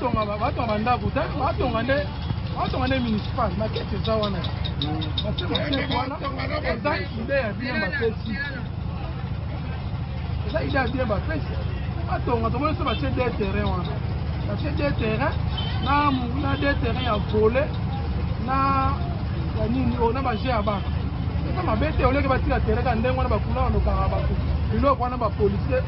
batonga bandako te batonga nde municipal makete eza wana base makete wana eza ide ya bien bapesi eza ide ya bien bapesi batonga tomoni so batie de terrain wana batie de terrain na de terrain ya volet na nini na baje ya bana eza mabe te oleke batika terrain ka ndenge wana bakuna banokanga bato biloko wana bapolisier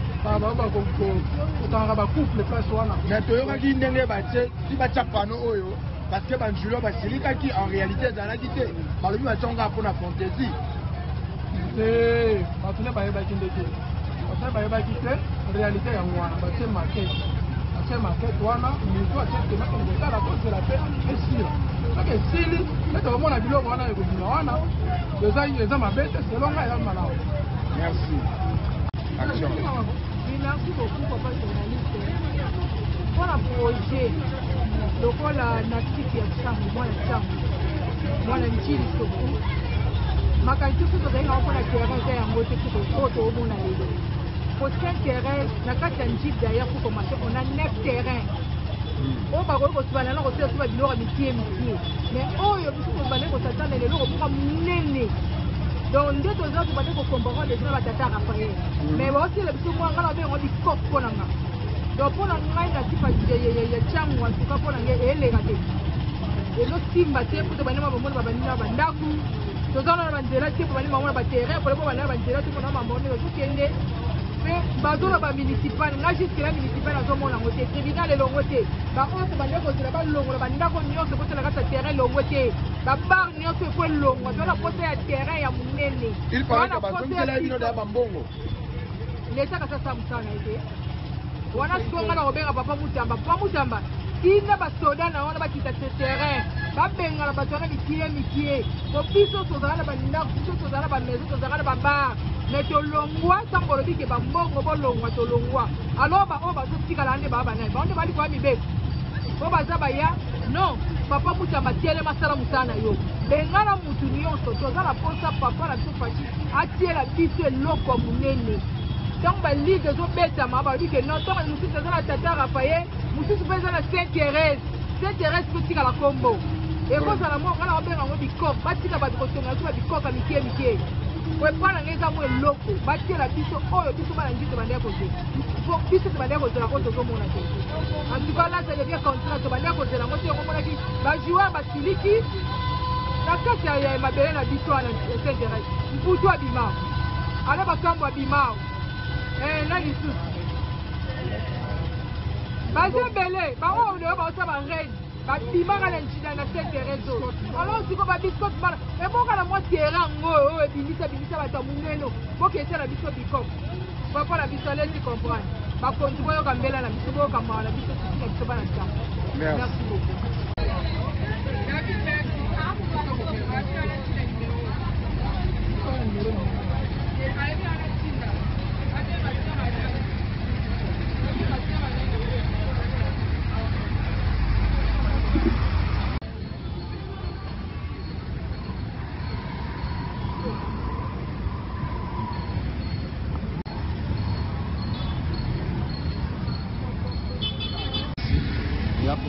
okanga bacouple place wana mais toyokaki ndenge batie ti batia pano oyo parce que banjulo basilikaki en réalité ezalaki te balobi batianga mpona fantaisie te bato ne bayebaki nde te bato ne bayebaki te réalité yango wana batie makete wana mito atekemakotala kozela mpe esila soki esili ete omona biloko wana ekobima wana eza mabe te selonga eza malamu. Merci. Action. Merci beaucoup, papa journaliste. Pour la projet, le rôle natif ya chambre, moi la njili surtout. Makanti tout de même on a terrain ya moto tout au bon na lelo. Pour un terrain, na kati ya njili d'ailleurs pour commencer, on a 9 terrains. On va voir que na ko tu va biloko mitie. Mais oyo biso ko bale ko tatana lelo ko kwa munene. Donc, dès que vous avez comparé les gens à Tata Raphaël, mais aussi le petit mois, on a des coques pour la main. Donc, pour la main, il y a des gens qui ont pour la main et les ratés. Et l'autre team battait pour te banner ma maman, ma banina, ma bandaku. Tout ça, on a bandé là, pour banner ma maman, ma terrain, pour le banner ma bandé là, pour ma maman, tout qui est né. Mais, bateau la municipal, là, jusqu'à la municipale, à ce moment-là, on était tribunal et l'on était. Bah, on se bandait contre la balle longue, la bandaku, on se pose la rate à terrain, l'on était. La barre n'y a pas de long, on a posé à terrain et à mon nez. Il paraît que la ville de Bambongo. L'État a fait ça, on a ce qu'on a robé à Papa Moutamba. Il n'a pas de soda, on a bâti ce terrain. Babenga la bâtonne mikié. Au piso, sur la banina, sur la maison, sur la bar. Mais tu l'ongwa, sans pour le dire que Bambongo, l'ongwa, tu l'ongwa. Alors, on va tout à l'année, on va lui faire mi bec. On va zabaya. Non, papa Moutamba, tiens les masala moutana yo. Bengala moutunio, toza la posa, papa la tout fachi. Attirer la bise loko munene. Donc, la ligue de Zobeta m'a dit que non, tant que nous sommes dans la Tata Raphaël, nous sommes dans la Sainte-Thérèse. Sainte-Thérèse peut tirer la combo. Et quand ça la mort, on a un bicoque, bâtir la bâtiment, la bicoque à Mickey. Pour prendre un exemple loco, bâtir la bise, oh, le bise va l'indiquer de manière posée. Pour bise de manière posée, la cause de son monde. En tout cas, là, ça devient contrat de manière posée. La moitié, on a dit, la joueur, Basiliki, la casse, il y a ma belle la bise à Sainte-Thérèse. Pour toi, Bimao. Alors, ma cambo à Bimao. Là, il sous. Basé belé, bah on ne va pas ça reine. Bah bimara l'enchina na tête réseau. Alors tu vas biscotte mal. Et bon quand la moi terrain et binisa va tamuneno. Faut que ça la biscotte bicop. Va pas la biscotte tu comprends. Bah quand tu vois comme belle la biscotte comme la biscotte tu vas la ça. Merci beaucoup.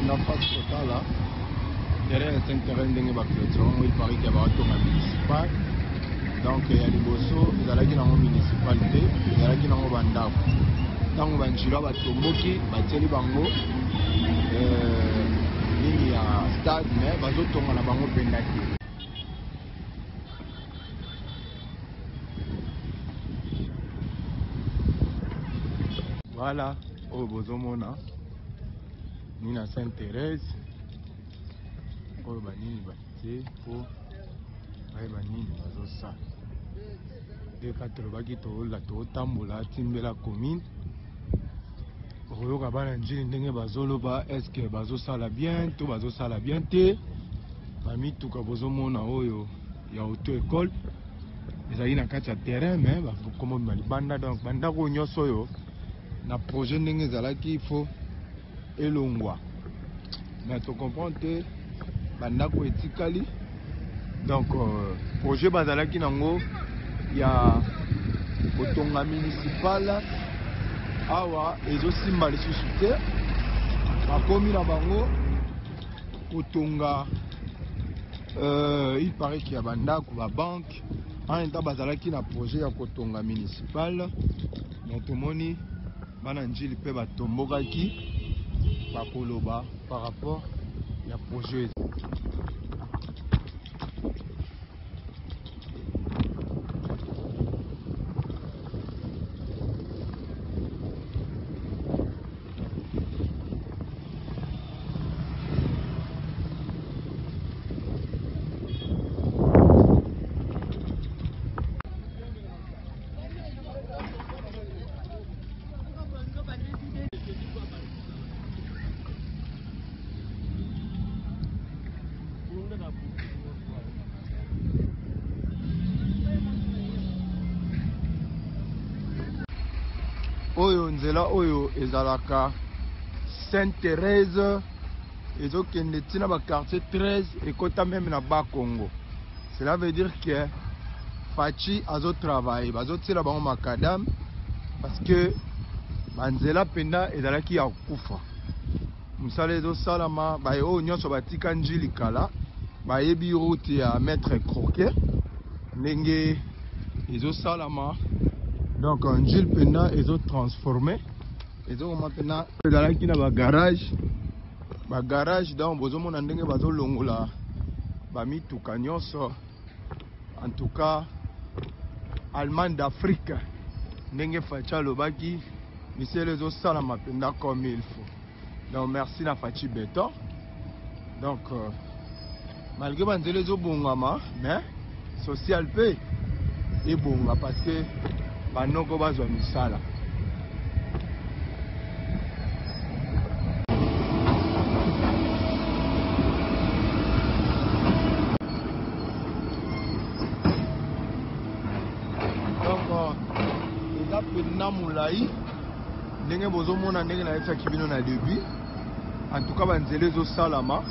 La phase totale, derrière Sainte-Thérèse, il paraît qu'il y a un municipal. Donc, il y a des bossos, il y a une municipalité, il y a une bandaf. Donc, il y a un tomboki, il y a un stade, mais il y a un penalty. Voilà, au Bozomona. Ni na Sainte-Thérèse oyo banini batie po bayeba nini bazosala eka tolobaki totambola timbela commune okoyoka bana njini ndenge bazoloba eske bazosala bien to bazosala bien te bamituka bozomona oyo ya auto école ezali na kati ya terrain mais bakomobima libanda donc bandako nyonso oyo na projet ndenge ezalaki ifo elongwa mais tu comprends que bandako etikali donc projet bazalaki nango ya kotonga municipal awa ezosimba lisusu te bakomi na bango kotonga il paraît qu'il y a bandako ba banque en même temps bazalaki na projet ya kotonga municipal mais tomoni bana njili pe batombokaki bakoloba par rapport ya projet. Oyo nzela oyo ezalaka Sainte-Thérèse ezokende tina ba quartier 13 ekota même na Bakongo. Cela veut dire que Fachi azo travailler bazotila bango makadam parce que banzela penda ezalaki ya kufa. Musala ezo salama ba oyo nyonso batika njili kala ba yebi route ya maître croquet ndenge ezo salama. Donc un Gilles Pena ils ont transformé. Ils ont maintenant dans la garage dans bozomo na ndenge bazo longola ba mituka nyonso. En tout cas Allemagne d'Afrique ndenge facha lobaki monsieur les osala mapenda comme il faut. Donc merci na Fachi Beton. Donc malgré banzele zo bongama mais social pe et bonga parce que banoko bazwa misala. Donc eza pena mulai ndenge bozomona ndenge nayebisaki bino na début. En tout cas banzela ezosalama.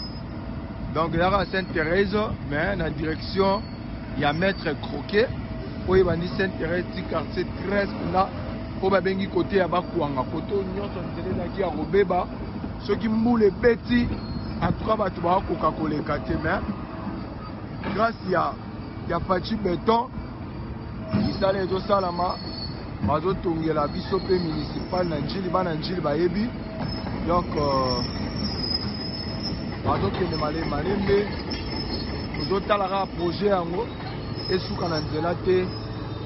Donc ezaka Sainte-Thérèse mais na direction ya maître croquet. Oye bandi Sainte-Thérèse ti quartier 13 là po babengi côté ya bakwanga côté nyonso nzelezaki ya kobeba soki mbula ebeti en tout cas bato bakoka koleka te mais grâce ya Fachi Beton misala ezosalama bazotongela biso pe municipal na njili bana njili bayebi donc bazokende malembe tozotalaka projet yango esuka na nzela te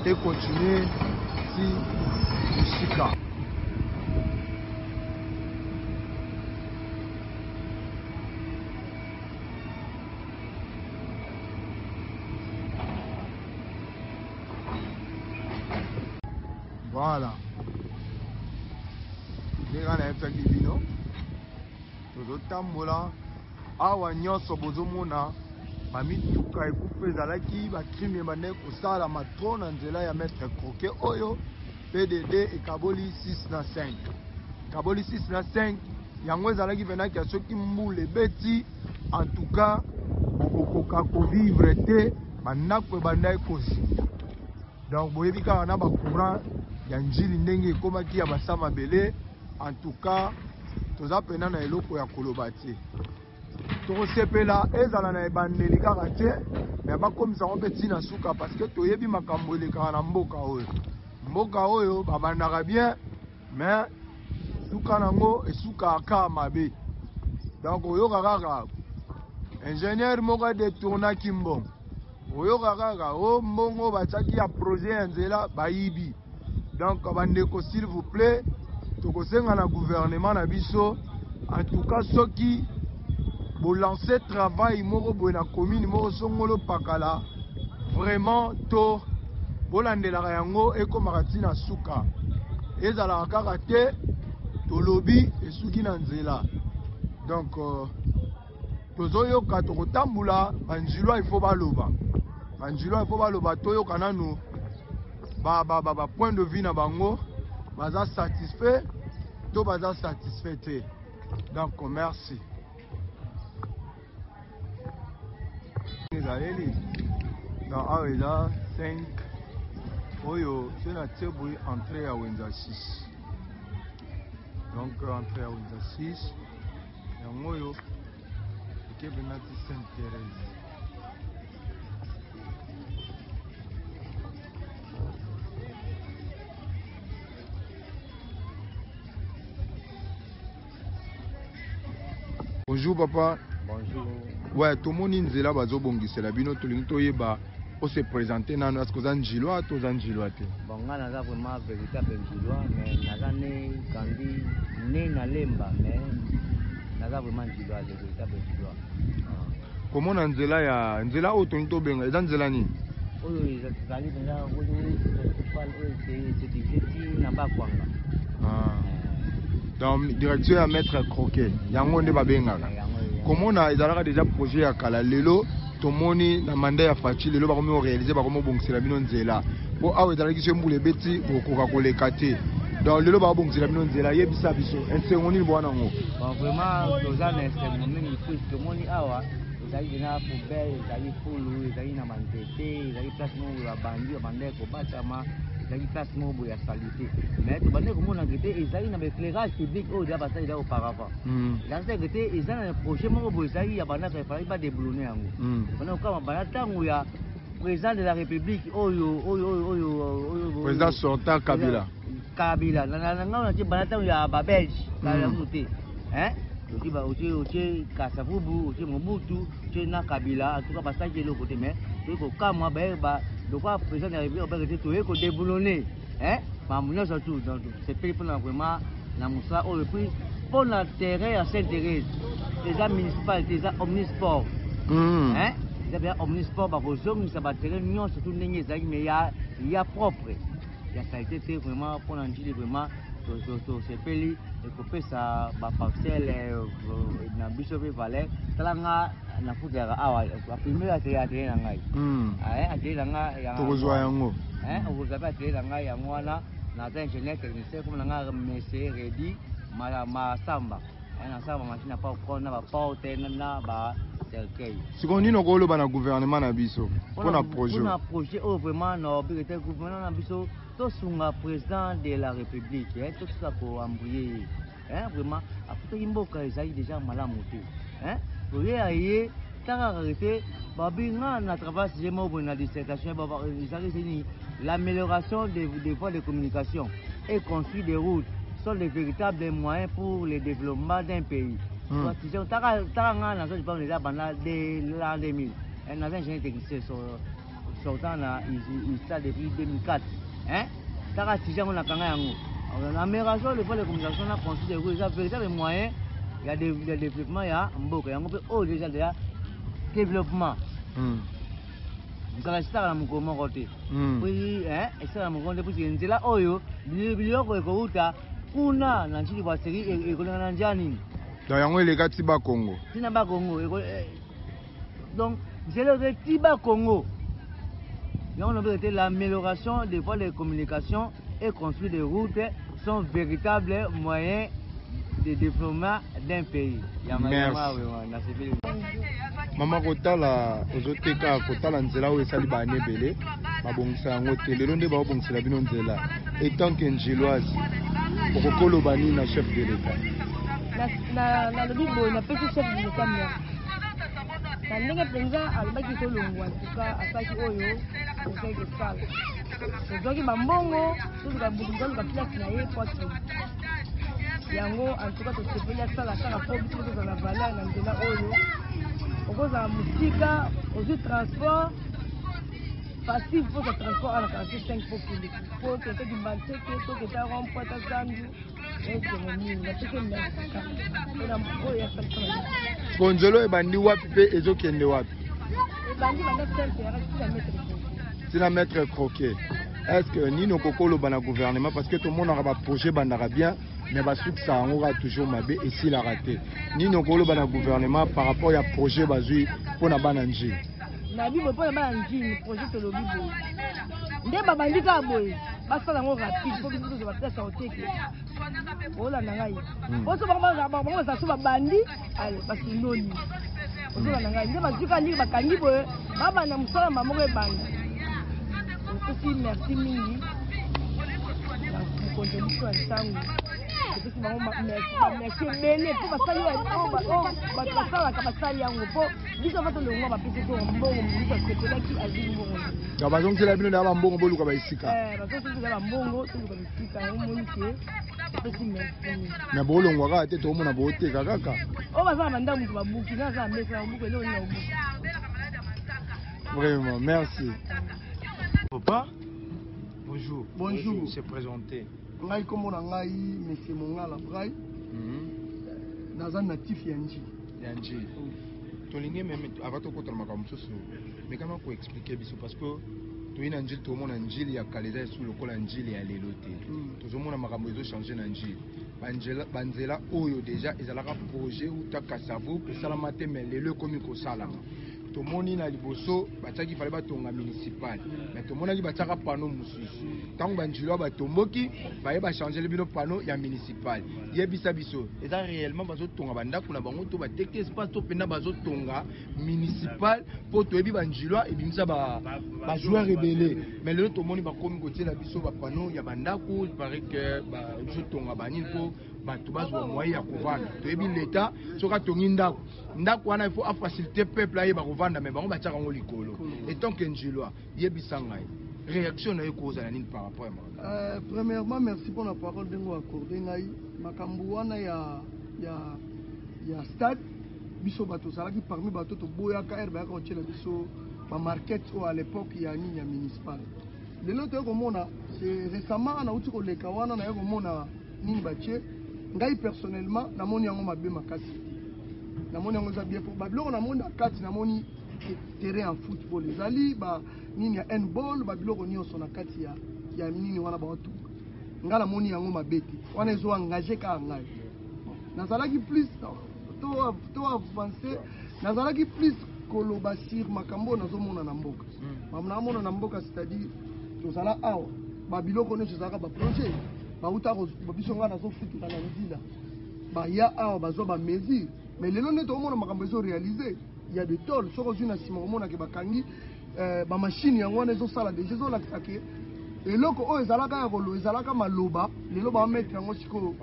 et continuer si musika. Voilà. Ndenge nayebisaki bino tozotambola awa nyonso bozomona bamituka ekupe ezalaki bacrime ebandeki kosalama tro na nzela ya maître croquet oyo PDD ekaboli 6 na 5 ekaboli 6 na 5 yango ezalaki venaki ya soki mbula ebeti en tout cas okokoka kovivre te bandako ebandaki kozika. Donc boyebi kaka na bacourant ya njili ndenge ekomaki ya basa mabele. En tout cas toza pena na eloko ya koloba te. Tokosepela ezala na ebandeli kaka te mais bakomisa ngo mpe ntina suka parce que toyebi makambo elekaka na mboka oyo babandaka bien mais suka nango esukaka kaka mabe. Donc oyoka kaka ingénieur moko adetournaki mbongo, oyoka kaka o mbongo batiaki ya projet ya nzela bayibi. Donc bandeko s'il vous plaît tokosenga na gouvernement na biso en tout cas soki bo lancer travail moko boye na commune moko songolo pakala vraiment to bolandelaka yango ekomaka ntina suka ezalaka kaka te tolobi esuki na nzela. Donc tozoyoka tokotambula banjilwa ifo baloba toyoka nanu ba point de vue na bango baza satisfait to baza satisfait te. Donc merci. Dans Awela 5 Oyo c'est la table entrée à Windsor 6. Donc entrée à Windsor 6 yango oyo ekebenati Sainte Thérèse. Bonjour papa. Bonjour. Ouais, tout le monde est là, bazo bongisela bino tolingi toyeba o se présenter nano est-ce que vous êtes Njilois ou vous êtes Njilois? Bon, nga naza vraiment véritable Njilois, mais naza né kandi né na Lemba, mais naza vraiment Njilois, le véritable Njilois. Comment na nzela ya nzela o tolingi tobenga eza nzela nini? Oyo ezali penza oyo c'est du jeti na bakwanga. Dans direction à Maître Croquet, yango nde babengaka. Comment na ezalaka déjà projet ya kala lelo tomoni na mandat ya Fachi lelo bakomi o réaliser bakomi bongisela bino nzela. Po awe ezalaki se mbule beti bokoka koleka te. Donc lelo bakobongisela bino nzela yebisa biso ensengo nini bwana ngo. Bon vraiment toza na ensengo mingi plus tomoni awa ezali na poubelle ezali fulu ezali na manzete ezali place moko ya bandi babandaki kobatama ezali place moko boye ya salite mais tobandaki komona ngete ezali na baéclairage public oyo deya basali eza auparavant ezalaki te eza na projet moko boye ezali ya bandaka efalaki badeblone yango bandaki kokama banda ntango ya président de la république oyo président sortant Kabila nanga natie banda ntango ya babelge yango te otie Kasavubu, otie Mobutu, otie na Kabila, en tout cas basaki le côté mais toyei kokamwa bayeba lokwa président de la République toyei kodéboulonner makambo nyonso tu donc sepeli mpona vraiment na mosala oyo puis mpona terrain ya Sainte Thérèse eza municipalité eza omnisport eza bia omnisport bakozongisa baterrain nyonso tu ndenge ezalaki mais ya propre ya qualité te vraiment mpona njili vraiment tosepeli ekopesa baparcelle na biso mpe valeur tala nga nafutaka awa aprimere atelier na ngai atelier na ngai tokozwa yango okozwa mpe atelier na ngai yango wana naza ingénieur technicien comme na ngai mese redi masamba nasala bamachine ya popcorn na baporte na bacercueil sikoyo nini okoloba na gouvernement na biso mpona projet oyo vraiment na obike te gouvernement na biso tosunga président de la république tosuka koambrie vraiment afutaki mboka ezali déjà malamu te toyeya ye takaka te babinga na travail sujet moko boye na dissertation ezalaki seni l'amélioration des voies de communication et construire des routes sont les véritables moyens pour le développement d'un pays. Taka nga nazo jipao neza banda de l'an 2000 naza ingénieur technicien sortant na ISA depuis 2004 taka sujet ngo nakanga yango l'amélioration des voies de communication na construire des routes eza véritable moyen ya développement ya mboka yango mpe oyo déjà déjà développement nzala na mokolo moko te puis esala na mokolo te puisque nzela oyo biloko ekouta kuna na ntili bwaseri ekolinga na njia nini donc yango eleka ti bakongo ntina bakongo donc nzela oke ti bakongo yango nobeke te l'amélioration des voies de communication et construire des routes sont véritables moyens de développement d'un pays. Merci. Mama kotala ozoteka kotala nzela oyo esali bana ebele babongisa yango te lelo nde baobongisela bino nzela etant que njiloise okokoloba nini na chef de l'état nalobi boye napesi chef de l'état merci na ndenge mpenza alobaki tolongwa ntuka asalaki oyo osaki kosala tozwaki bambongo toluka place na ye poaki yango antuka tosepeli asala kaka po biso tozala na valeur na nzela oyo okozala mosika ozwi transport facile mposa transport ana 45 po kende po ketaki banteke to keta rond-point ta zandu esengo mingi nateke merci mpona oyo yasalisa siko nzela ebandi wapi mpe ezokende wapi ebandi banda sainte tina maître croquet est-ce que nini okokoloba na gouvernement parce que tomonaka baprojet bandaka bien mais basukisa yango kaka toujours mabe esilaka te nini okoloba na gouvernement par rapport ya projet bazwi mpona bana njini na bibo mpona bana njini projet tolobi boye nde babandi kaka boye basala yango rapide po biso tozwa baplace ya oteke olanda ngai poso bango so babandi ale basinoni ozolanda ngai nde bazwi kaka ndenge bakangi boye babanda mosala moko ebanda opesi merci mingi na mokonzi biso ya ntango topesi bango merci ebele mpo basali bato basalaka basali yango mpo biso fa tolongwa bapesi to mbongo moto asepelaki azwi mbongo ya bazongisela bino na bambongo boluka baesika bazongisela bambongo toluka bisika omoni ke topesi merci me bolongwaka te tomona booteka kaka oyo bazala banda moto babuki nga azala mesa babuki eloko nini babuki vraiment merci papa bonjour bonjour se présenter ngai kombo na ngai monsieur Mongala Brai naza natif ya nji tolingi meme avant tokotana makambo mosusu mekana koexplike biso parce que toyi na njili tomona njili ya kala eza esu lokola njili ya lelo te tozomona makambo ezochange na njili banzela oyo deja ezalaka projet uta kasavo esalama te me lelo ekomi kosalama tomoni na liboso batiaki fale batonga municipal me tomonaki batiaka pano mosusu ntango banjilo batomboki baye bachangele bino pano ya municipal yebisa biso eza réellement bazotonga bandako na bango to bateki espace to mpena bazotonga municipal mpo toyebi banjilo ebimisa bajoueur ebele me lelo tomoni bakomi kotiela biso bapano ya bandako pare ke bazotonga banini mpo bato bazwa moyen ya kovanda toyebi leta soki atongi ndako wana ifo afacilite peuple ayeba kovanda me bango batiaka yango likolo etonke njiloa yebisa ngai réaction na ye kozala nini par rapport ya premièrement merci pour la parole ndenge accordé ngai makambo wana ya stade biso bato ozalaki parmi bato toboyaka ere bayaka kotiela biso bamarket oyo à l'époque ya nini ya municipal lelo toye komona c'est récemment nauti koleka wana naye komona nini batie ngai personnellement namoni yango mabe makasi namoni yango eza bien po babiloko namoni na kati namoni terrain en football ezali nini ya handball babiloko nyonso na kati ya nini wana baotunga ngai namoni yango mabe te wana ezoengage kaka ngai nazalaki plus to avance nazalaki plus koloba sur makambo oyo nazomona na mboka namona na mboka c'est-à-dire tozala awa babiloko nyonso ezalaka baprojet bauta biso ngai nazofutula na nzila baya awa bazwa bamesure mais lelo nde tokomona makambo ezoréalise ya de tol soki ozwi na nsima komonake bakangi bamashine yango wana ezosala deja ezolakisa ke eloko oyo ezalaka ya kolo ezalaka maloba lelo bametre yango sikoyo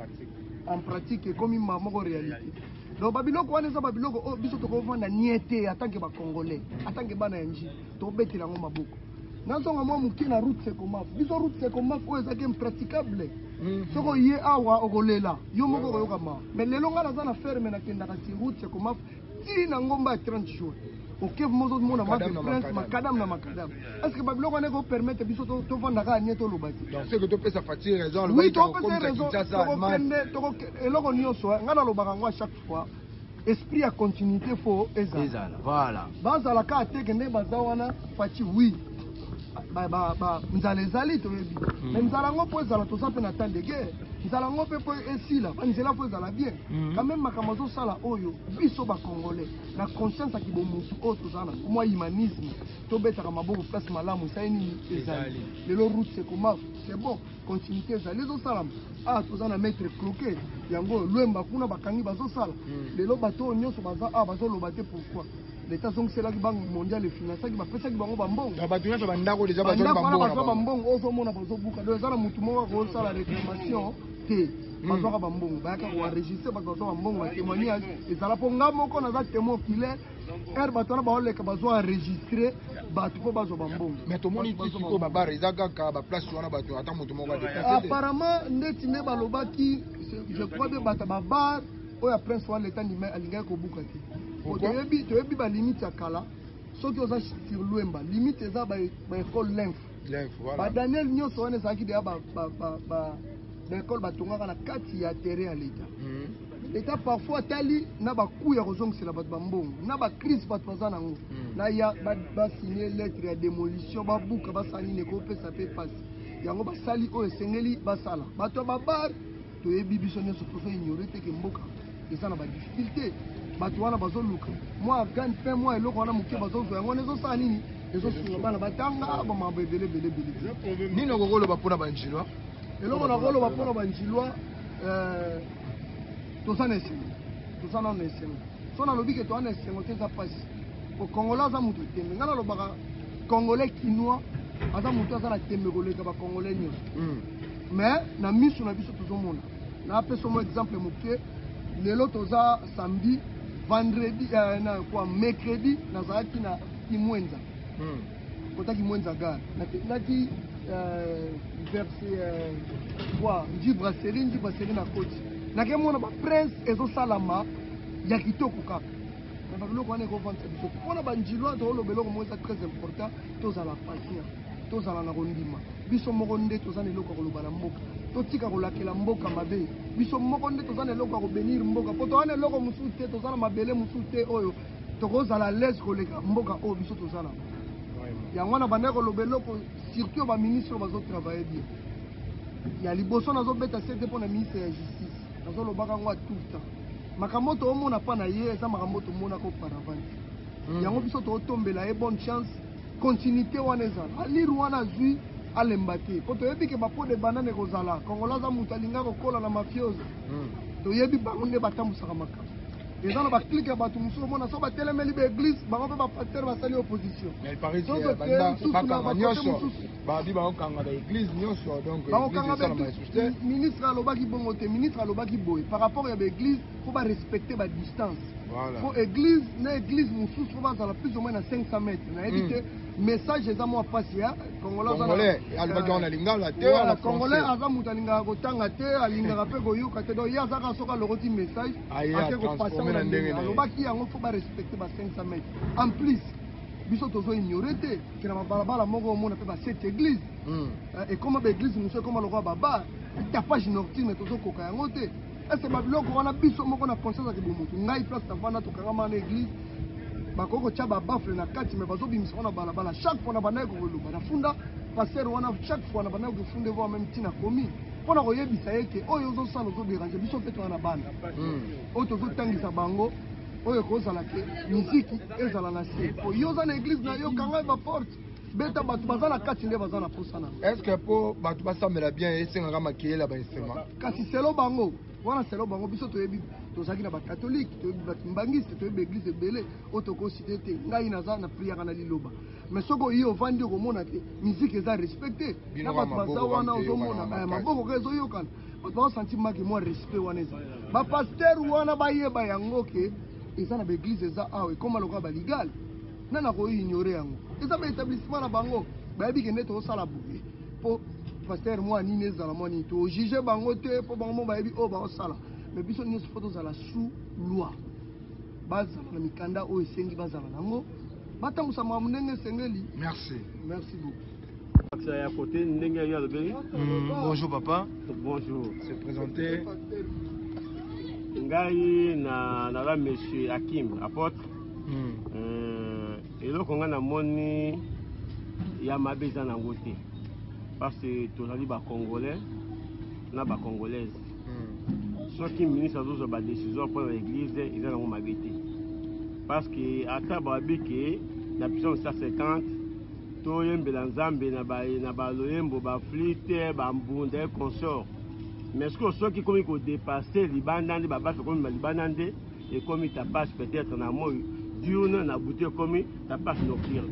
en pratique ekomi moko réalité donc babiloko wana eza babiloko oyo biso tokovanda nie te atanke bacongolais atanke bana ya nji tobetela yango maboko nazonga mwa moke na route sekomaf biso route sekomaf oyo ezaki impraticable soki oye awa okolela yo moko okoyoka mawa mais lelo ngai naza na ferme nakendaka si route sekomaf ti na ngomba ya 30 jours okev mozomona ma de prince makadam na makadam est ce que babiloko wana ekopermettre biso tovandaka anie toloba te topesa fati raison eloko nyonso ngai nalobaka yango a chaque fois esprit ya continuité fo ezala voilà bazalaka ateke nde baza wana faci oui nzala ezali toyebi me nzala yango mpo ezala toza mpe na temps de guerre nzala yango mpe mpo esila banzela mpo ezala bien quand même makambo azosala oyo biso bacongolais na conscience ya kibomutu oyo tozala na mwa humanisme tobetaka maboko place malamu esali nini ezali lelo route sekomaf c'est bon continuité ezali ezosalama toza na maître cloquet yango oyo lwemba kuna bakangi bazosala lelo bato oyo nyonso baza bazoloba te pourquoi leta azongiselaki banque mondiale efinançaki bapesaki bango bambongo bato nyonso bandako deja bazwa bambongo ozomona bazobuka do eza na motu moko akosala réclamation te bazwaka bambongo bayaka koenregistre bato bazwa bambongo batémoignage ezala mpo nga moko naza témoin oculaire ere bato wana baoleka bazwa enregistre bato mpo bazwa bambongo mais tomoni ti sikoyo babare eza kaka baplace wana bato ata moto moko apparemment ndeti nde balobaki je crois be bato babare oyo ya prince wana leta ndima alingaki kobuka te toyebi balimite ya kala soki oza sur lwemba limite eza baekole lymphe badaniel nyonso wana ezalaki deya baekole batongaka na kati ya terrain ya leta leta parfois atali na baku ya kozongisela bato bambongo na bacrise bato baza nango naya basigne lettre ya démolition babuka basala nini ekopesa mpe pasi yango basali oyo esengeli basala bato ya babare toyebi biso nyonso tozo ignore teke mboka eza na badifficulté bato wana bazoluka mwa afghan mpe mwa eloko wana moke bazozwa yango wana ezosala nini ezosunga bana batanga bamambo ebele nini okokoloba mpona banjilwa eloko nakoloba mpona banjilwa toza na esengo toza nano na esengo so nalobi ke toza na esengo te eza mpasi okongolais aza moto etembe ngai nalobaka congolais kinois aza moto aza na tembe koleka bacongolais nyonso mais na miso na biso tozomona na apesa mo exemple moke lelo toza samedi vendredi na quoi mercredi nazalaki na Kimwenza kotaki Mwenza gare naki verse quoi ndi brasserie na koti nakemona ba prince ezosalama ya kitoko kaka na babiloko wana ekovandisa biso mpona banjilwa toolobeloko mo eza très important tozala patient tozala na kondima biso moko nde toza na eloko ya koloba na mboka totika kolakela mboka mabe biso moko nde toza na eloko ya kobenir mboka mpo toza na eloko mosusu te toza na mabele mosusu te oyo tokozala lese koleka mboka oyo biso toza na yango wana bandaki koloba eloko surtout baministre oyo bazotravaille bien ya liboso nazobeta sete mpo na ministre ya justice nazolobaka ngo tout le temps makambo toomona mpa na ye eza makambo tomonaka auparavant yango biso tootombela ye bonne chance continuité wana ezala alire wana azwi alemba te mpo toyebi ke bapo de banane ekozala kongola aza moto alinga kokola na mafiose toyebi bango nde batambusaka makambo eza na baklike ya bato mosusu omona so batelemeli baeglise bango mpe bapaster basali opposition bakokanga baeglise nyonso donc ministre alobaki bongo te ministre alobaki boye par rapport ya baeglise fo barespecte badistance po église na église mosusu fo bazala plus ou moins na 500 mètres nayebi te message eza mwa pasi ya congolais aza moto alingaka kotanga te alingaka mpe koyoka te donc ye azaka soki alokoti message ake kopasa na ndenge alobaki yango fo barespecte ba 500 mètres en plus biso tozoignore te ke na mabalabala moko omona mpe basete église ekoma baéglise mosusu ekoma lokola babar tapage nocturne tozokoka yango te ese babiloko wana biso moko na conscience ya kibomoto ngai place tavanda tokangama na église bakoki kotya babafle na kati me bazobimisa wana balabala chaque fois na bandaki kokoloba na funda paster wana chaque fois na bandaki kofunda evo meme ntina komi mpona koyebisa ye ke oyo ozosala ozoderange biso mpe toza na bana oyo tozotangisa bango oyo ekozala ke miziki ezala na se po yo oza na église na yo kanga baporte beta bato baza na kati nde baza na posa na est ce que mpo bato basambela bien esengaka makeyele ya bainstrument kasi selo bango wana selo bango biso toyebi tozalaki na bakatholike toyebi bato mbangiste toyebi église ebele oyo tokosite te ngai naza na priaka na liloba mais soki oyi ovandi okomona te miziki eza respecte na bato baza wana ozomona maboko ka ezoyokana bato baosanti maki mwa respect wana eza bapaster wana bayeba yango ke eza na baeglise eza awa ekoma lokola baligale nana koignore yango eza baétablissement na bango bayebi ke nde tozosala boye mpo paster mwa nini ezala mwa nini tojuge bango te mpo bango mo bayebi oyo baosala mais biso nyonso fo tozala sous loi bazala na mikanda oyo esengi bazala nango batambusa makambo ndenge esengeli merci beaucoup à côté ndenge ya lobeli bonjour papa bonjour se présenter ngai na monsieur Hakim apôtre eloko nga namoni ya mabe eza nango te parce que tozali bacongolais na bacongolaise soki ministre azozwa badécision mpona baeglise eza nango mabe te parce que ata babi ke na puissance 150 toyembela nzambe na baloyembo baflite bambunda consort mais soki komi kodépasse libanda nde babafe komi libanda nde ekomi tapage peut-être na moi diurne na bute komi tapage nocturne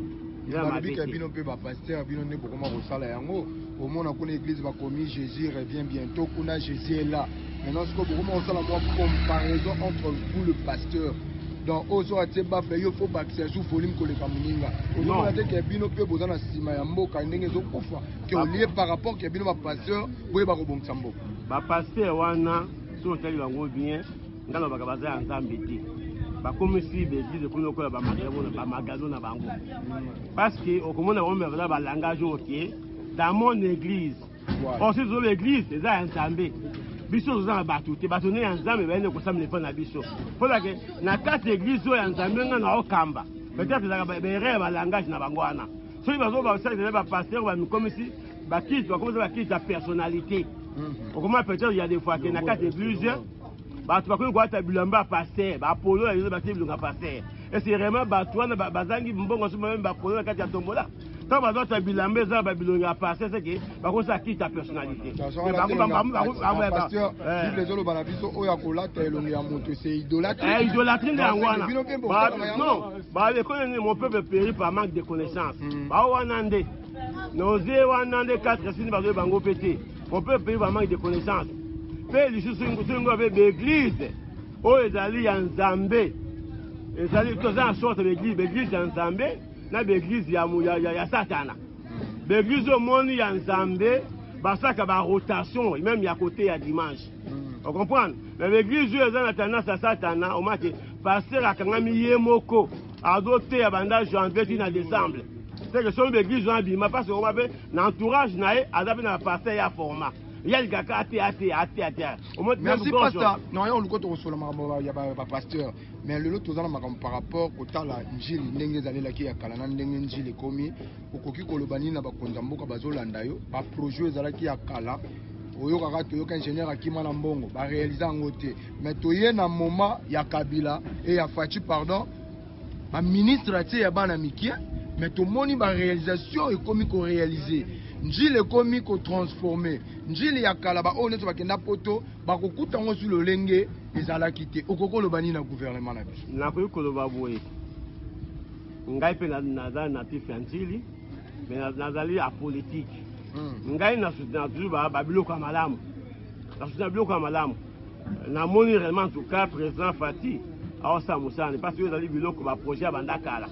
balobika bino mpe bapaster bino nde bokoma kosala yango omona kuna église bakomi Jésus revient bientôt kuna Jésus est là maintenant siko bokoma kosala mwa comparaison entre vous le pasteur donc ozo atie bafe yo fo bakisa sous volume koleka moninga ozomona te ke bino mpe boza na nsima ya mboka ndenge ezokufa ke olie par rapport ke bino bapasteur boye bakobongisa mboka bapaster wana soki otali bango bien nga nalobaka baza ya nzambe te bakomisi baeglise kuna okola bamagano na bango parce que okomona bango baza balangage oke dans mon église osi tozo baeglise eza ya nzambe biso toza na bato te bato nde ya nzambe bayende kosambela epai na biso mpona ke na kati église oyo ya nzambe nga na okamba peut-être ezalaka baerreur balangage na bango wana soki bazobasalisa bapaster bamikomisi bakiti bakomisa bakiti ya personnalité okomona peut-être ya des fois ke na kati église bato bakomi koata bilamba ya paster bapolo ya batie bilonga paster ese vraiment bato wana bazangi mbongo so meme bapolo na kati ya tombola ntango bazota bilamba eza babilonga ya paster seke bakomisa akita personnalité bible ezoloba na biso oyo akolata elongi ya moto ese idolatrie nde yango wana non balekoli mon peuple périt par manque de connaissance bao wana nde noze wana nde 4 sini bazoye bango mpe te mon peuple périt par manque de connaissance mpe lisusu ngo mpe baeglise oyo ezali ya nzambe ezali toza na sorte baeglise ya nzambe na baeglise ya satana. Baeglise omoni ya nzambe basaka barotation même ya côté ya dimanche. On comprend? Mais baeglise oyo eza na tendance ya satana omaki paster akangami ye moko adote ya banda janvier ti na décembre. C'est que son baeglise wana bima parce que omape na entourage na ye aza mpe na paster ya format. Merci pasteur. Non, on le y a pasteur. Mais le lot par rapport au temps là, Njili ndenge zali la ki ya kalana ndenge Njili komi okoki kolobani na bakonzamboka bazolanda yo ba projet ezala ki ya kala oyo kaka to yo ka ingénieur akima na mbongo ba réaliser en te. Mais to ye na moment ya Kabila et ya Fachi pardon ba ministre atie ya bana mikie mais to moni ba réalisation et komi ko réaliser Njili komi ko transformer Njili ya kala ba oneto bakenda poto bakokuta ngo sur le lenge ezala kité okoko lobani na gouvernement na biso na ko koloba boye ngai pe na natif ya Njili mais nazali a politique ngai na soutenir toujours ba biloko malamu na soutenir biloko malamu na moni réellement en tout cas président Fati aosa musane parce que ezali biloko ba projet banda kala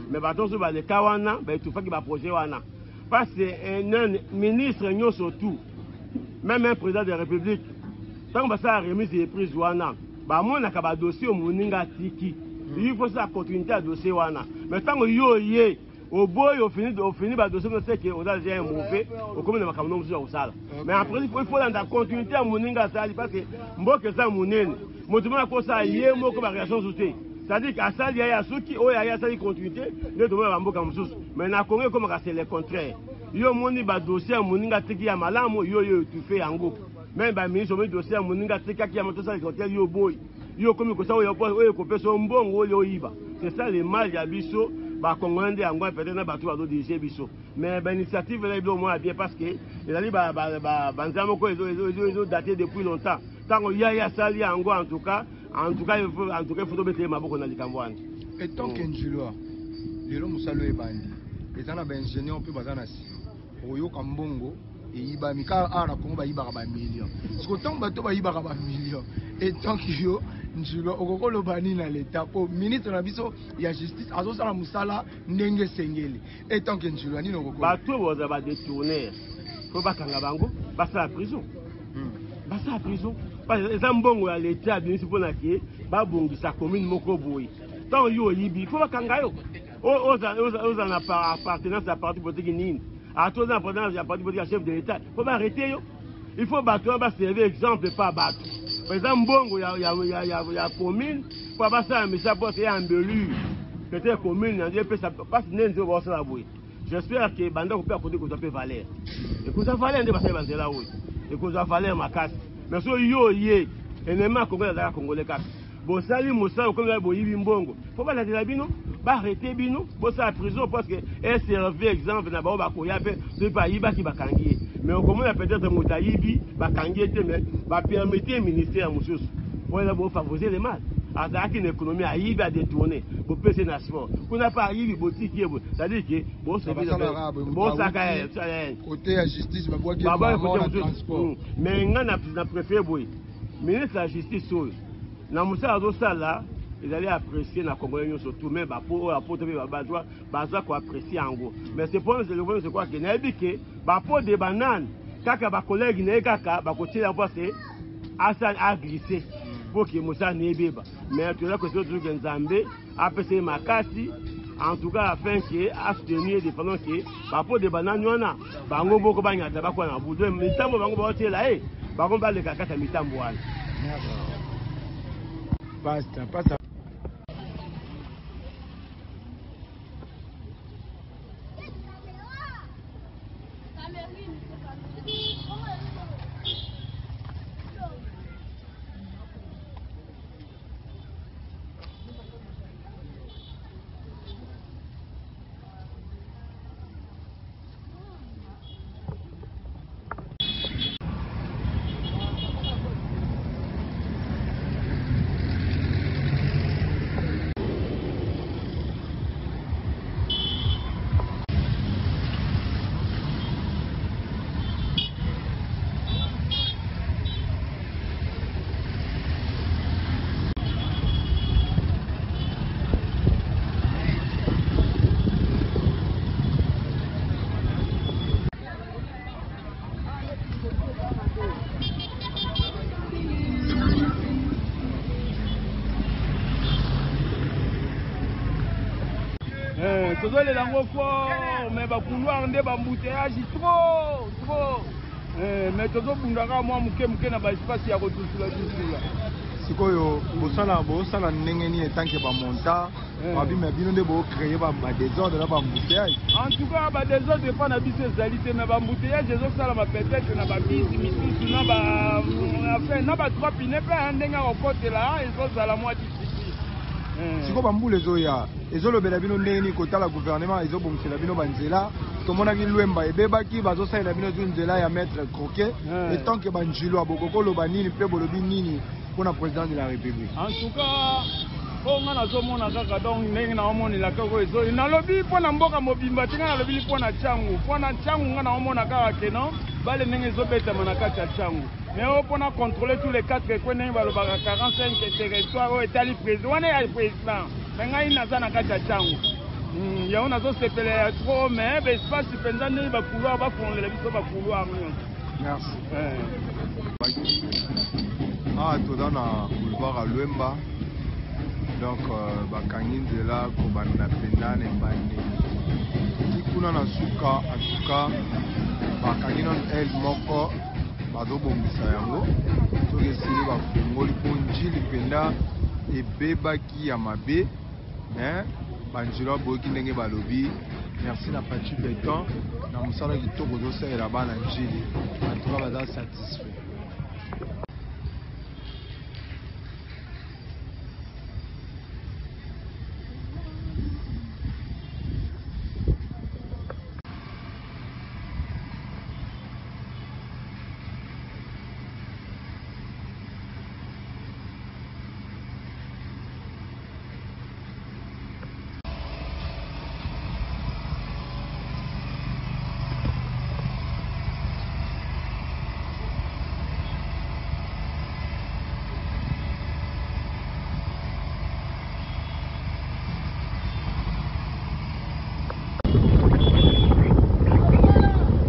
mais batonso ba le kawana ba etufaki ba projet wana parce que un ministre nyo surtout même un président de la République tant que ça a remise et prise wana ba mona ka ba dossier au moninga tiki il faut ça continuité à dossier wana mais tant que yo yé au boy au fini ba dossier no c'est que on a déjà un mauvais au comme na makamno musu ya usala mais après il faut dans la continuité à moninga ça parce que mboke ça monene motumana ko ça yé moko ba réaction souté c'est-à-dire qu'à ça il y a ceux qui oh il y a ça continuité ne doit ba mboka musu mais na Congo comme c'est le contraire yo moni ba dossier à moninga tiki ya malamu yo tu fais yango même ba ministre au dossier à moninga tiki ya motosa hotel yo boy yo comme ko ça yo ko peso mbongo yo yiba c'est ça le mal ya biso ba congolais yango peut-être na bato ba dirige biso mais ba initiative là bien moi bien parce que ezali ba nzamo ko ezo daté depuis longtemps tango ya sali yango en tout cas il faut mettre maboko na likambo wana et tant que Njilwa lelo musalo ebandi ezana ba ingénieur pe bazana si oyo kambongo eyiba mika ara kongo ba yiba ba million siko tant bato ba yiba ba million et tant que yo Njilwa okokolo bani na l'état po ministre na biso ya justice azo sala musala ndenge sengeli et tant que Njilwa ni okokolo bato boza ba détourner ko bakanga bango basa prison basa prison parce que ça mbongo ya l'état bien pour na ki ba bongisa commune moko boyi tant yo yibi ko bakanga yo oza na appartenance à parti politique nini à toi appartenance à parti politique chef de l'état faut arrêter yo il faut battre ba servir exemple pas battre par exemple mbongo ya commune pour ba ça mais ça pour c'est embellir peut-être commune on dit peut ça passe nenzo ba ça la boyi j'espère que banda ko peut apporter ko doit valeur et ko ça valeur ndé ba ça banzela oui et ko ça valeur makasi mais so yo yé enema congolais za congolais kaka bon sali mosala comme la boyibi mbongo faut pas la bino ba arrêter bino bo sa prison parce que est servi exemple na ba ko ya pe de pas yiba ki bakangi mais on comment peut-être motayibi bakangi te mais ba permettre ministère mususu pour la bo favoriser les mal avec une économie à yibi à détourner pour passer na sport qu'on n'a pas yibi boutique c'est-à-dire que bon c'est bon ça côté la justice ba bois qui transport mais ngana préféré boy ministre de la justice na musala azosala ezali apprécier na congolais surtout mais bapo apote bazwa baza ko apprécier yango mais c'est pour le gouvernement c'est quoi que na ebike bapo de banane kaka ba collègue na kaka ba kotiela parce que asa a glissé pour que musala nebeba mais tu la question de Nzambe apese makasi en tout cas afin que a soutenir des pendant que bapo de banane wana bango boko banyata bakwa na budo mitambo bango ba kotiela bango ba le kaka mitambo wana Basta. tozolela yango fort mais bakouloir nde bambouteillage trop mais tozobundaka mwa moke na baespace ya kotusula sikoyo bosala ndenge nini etanke bamonta babima bino nde bocreye badésordre na bambouteillage en tout cas badésordre epa na biso ezali te mais bambouteillage ezosalama peut-être na babisi misusu na ba3 pine mpe ndenge akokotela ezozala mwa discipline siko bambula ezoya ezolobela bino ndenge nini kotala gouvernement ezobongisela bino banzela tomonaki lwemba ebebaki bazosalela bino zu nzela ya maître croquet etanke banjilo abokokoloba nini mpe bolobi nini mpona président de la république en tout cas mpo nga nazomona kaka donc ndenge naomonela kaka ezo nalobi mpona mboka mobimba te nga nalobili mpona ntiangu nga naomona kaka keno bale ndenge ezobetama na kati ya ntiangu mais oyo mpona contrôler tous les 4 ekwe ndenge balobaka 45 territoire oyo etali président wana ya président me ngai naza na kati ya ntiangu yango nazosepela ya trop mais baespace mpenza ndenge bakouloir bafongela biso bakouloir nyonso merci toza na boulevard à Lwemba donc bakangi nzela kobanda pendane mbande tikuna na suka en tout cas bakangi non el moko bazobongisa yango soki esili bafungoli mpo njili mpenza ebebaki ya mabe mais banjilo aboyoki ndenge balobi merci na Patrick Beton na mosala kitoko ozosalela bana njili en tout cas baza satisfait